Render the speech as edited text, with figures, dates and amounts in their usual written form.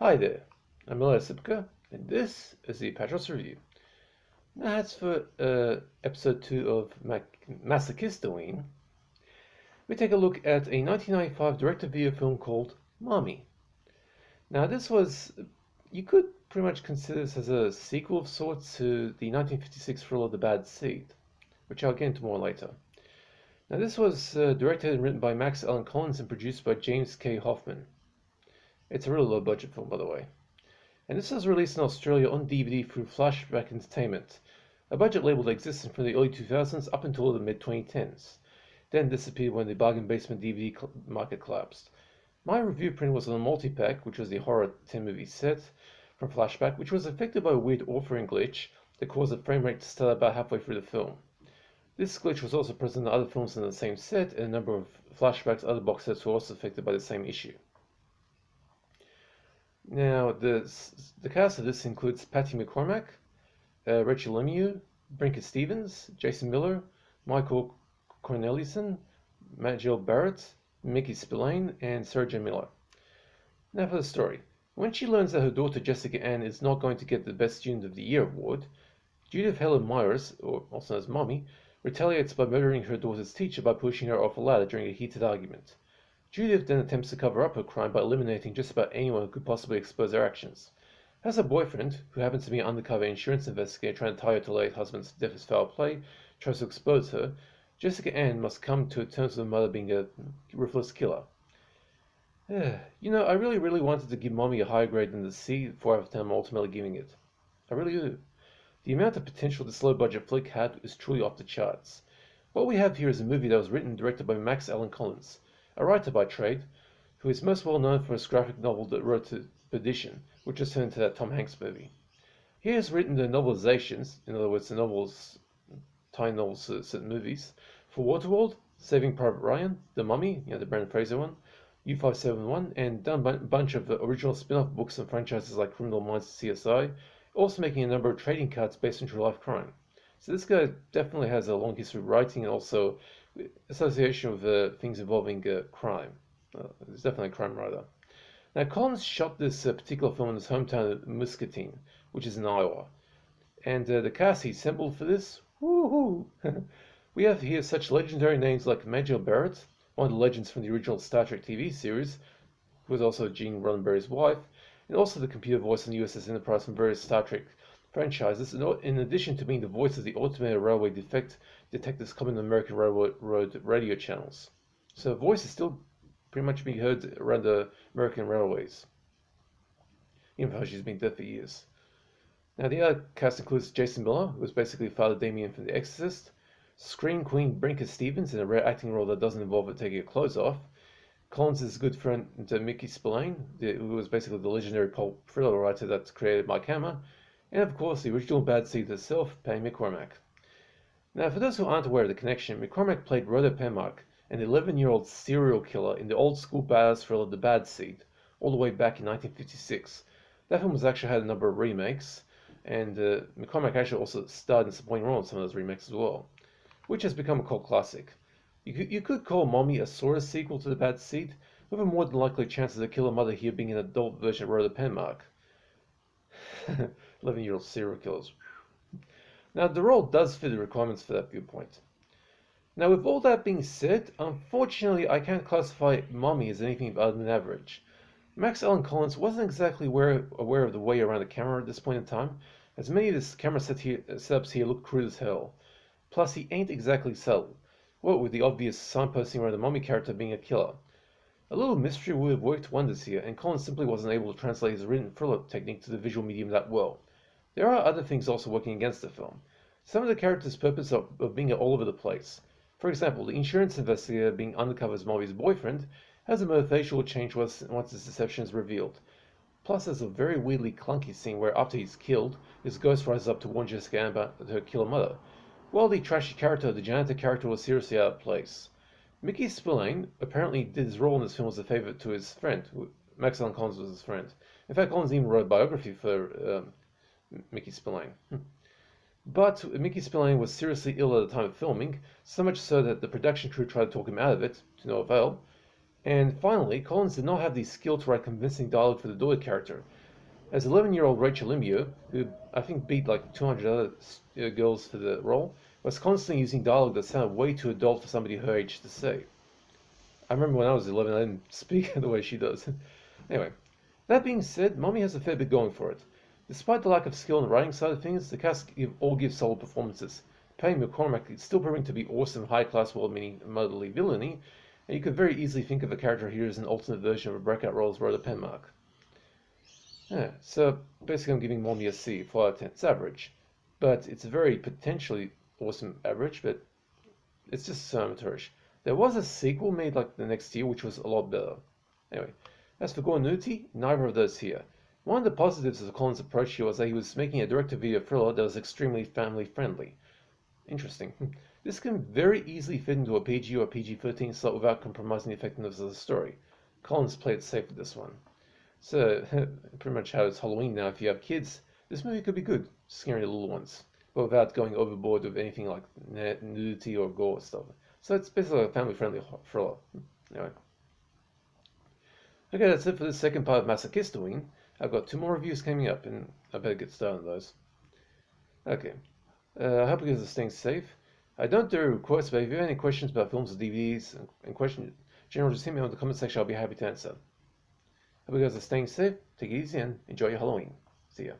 Hi there, I'm Sipka, and this is the Apatros review. Now that's for episode 2 of Masochist-O-Ween. We take a look at a 1995 direct-to-video film called Mommy. Now you could pretty much consider this as a sequel of sorts to the 1956 thriller The Bad Seed, which I'll get into more later. Now this was directed and written by Max Allan Collins and produced by James K. Hoffman. It's a really low-budget film, by the way. And this was released in Australia on DVD through Flashback Entertainment, a budget label that existed from the early 2000s up until the mid-2010s, then disappeared when the bargain basement DVD market collapsed. My review print was on a multipack, which was the horror 10-movie set from Flashback, which was affected by a weird authoring glitch that caused the frame rate to start about halfway through the film. This glitch was also present in other films in the same set, and a number of Flashback's other box sets were also affected by the same issue. Now, the cast of this includes Patty McCormack, Rachel Lemieux, Brinker Stevens, Jason Miller, Michael Cornelison, Majel Barrett, Mickey Spillane, and Sergio Miller. Now for the story. When she learns that her daughter Jessica Ann is not going to get the Best Student of the Year award, Judith Helen Myers, or also known as Mommy, retaliates by murdering her daughter's teacher by pushing her off a ladder during a heated argument. Judith then attempts to cover up her crime by eliminating just about anyone who could possibly expose her actions. As her boyfriend, who happens to be an undercover insurance investigator trying to tie her to her late husband's death as foul play, tries to expose her, Jessica Ann must come to terms with her mother being a ruthless killer. I really wanted to give Mommy a higher grade than the C 4 out of 10 I'm ultimately giving it. I really do. The amount of potential this low-budget flick had is truly off the charts. What we have here is a movie that was written and directed by Max Allan Collins, a writer by trade, who is most well known for his graphic novel The Road to Perdition, which was turned into that Tom Hanks movie. He has written the novelizations, in other words, the novels, tie novels to certain movies, for Waterworld, Saving Private Ryan, The Mummy, the Brendan Fraser one, U-571, and done a bunch of original spin-off books and franchises like Criminal Minds and CSI, also making a number of trading cards based on true-life crime. So this guy definitely has a long history of writing and also association with things involving crime. He's definitely a crime writer. Now, Collins shot this particular film in his hometown of Muscatine, which is in Iowa. And the cast he assembled for this, woohoo! We have here such legendary names like Majel Barrett, one of the legends from the original Star Trek TV series, who was also Gene Roddenberry's wife, and also the computer voice on USS Enterprise from various Star Trek franchises, in addition to being the voice of the automated railway detectives common in American Railroad radio channels. So her voice is still pretty much being heard around the American railways, even though she's been dead for years. Now the other cast includes Jason Miller, who was basically Father Damien from The Exorcist, Scream Queen Brinker Stevens in a rare acting role that doesn't involve her taking her clothes off, Collins' good friend Mickey Spillane, who was basically the legendary pulp thriller writer that created Mike Hammer, and of course the original Bad Seed herself, Patty McCormack. Now, for those who aren't aware of the connection, McCormack played Rhoda Penmark, an 11-year-old serial killer in the old-school badass thriller The Bad Seed, all the way back in 1956. That film has actually had a number of remakes, and McCormack actually also starred in supporting role in some of those remakes as well, which has become a cult classic. You could call Mommy a sort of sequel to The Bad Seed, with a more than likely chance of the killer mother here being an adult version of Rhoda Penmark. 11-year-old serial killers. Now, the role does fit the requirements for that viewpoint. Now, with all that being said, unfortunately, I can't classify Mommy as anything other than average. Max Allan Collins wasn't exactly aware of the way around the camera at this point in time, as many of his camera setups here look crude as hell. Plus, he ain't exactly subtle, what with the obvious signposting around the Mommy character being a killer. A little mystery would have worked wonders here, and Collins simply wasn't able to translate his written thriller technique to the visual medium that well. There are other things also working against the film. Some of the characters' purpose of being all over the place. For example, the insurance investigator being undercover as Mommy's boyfriend has a motivational change once his deception is revealed. Plus, there's a very weirdly clunky scene where after he's killed, his ghost rises up to warn Jessica Ann about her killer mother, while the trashy character, the janitor character, was seriously out of place. Mickey Spillane apparently did his role in this film as a favour to his friend. Max Allan Collins was his friend. In fact, Collins even wrote a biography for Mickey Spillane. But Mickey Spillane was seriously ill at the time of filming, so much so that the production crew tried to talk him out of it, to no avail. And finally, Collins did not have the skill to write convincing dialogue for the daughter character. As 11-year-old Rachel Imbio, who I think beat like 200 other girls for the role, was constantly using dialogue that sounded way too adult for somebody her age to say. I remember when I was 11, I didn't speak the way she does. Anyway, that being said, Mommy has a fair bit going for it. Despite the lack of skill on the writing side of things, the cast all give solid performances. Patty McCormack is still proving to be awesome, high-class, well-meaning, motherly villainy, and you could very easily think of a character here as an alternate version of a breakout role as Rhoda Penmark. Yeah, so basically I'm giving Mommy a C, 4 out of 10. It's average. But it's a very potentially awesome average, but it's just so amateurish. There was a sequel made like the next year, which was a lot better. Anyway, as for gore and nudity, neither of those here. One of the positives of Collins' approach here was that he was making a direct-to-video thriller that was extremely family-friendly. Interesting. This can very easily fit into a PG or PG-13 slot without compromising the effectiveness of the story. Collins played it safe with this one. So, pretty much how it's Halloween now. If you have kids, this movie could be good, scaring the little ones, but without going overboard with anything like nudity or gore stuff. So it's basically a family-friendly thriller. Anyway. Okay, that's it for this second part of Masochist-O-Ween. I've got 2 more reviews coming up, and I better get started on those. Okay. I hope you guys are staying safe. I don't do requests, but if you have any questions about films or DVDs and questions, generally just hit me on the comment section. I'll be happy to answer. Hope you guys are staying safe, take it easy, and enjoy your Halloween. See ya.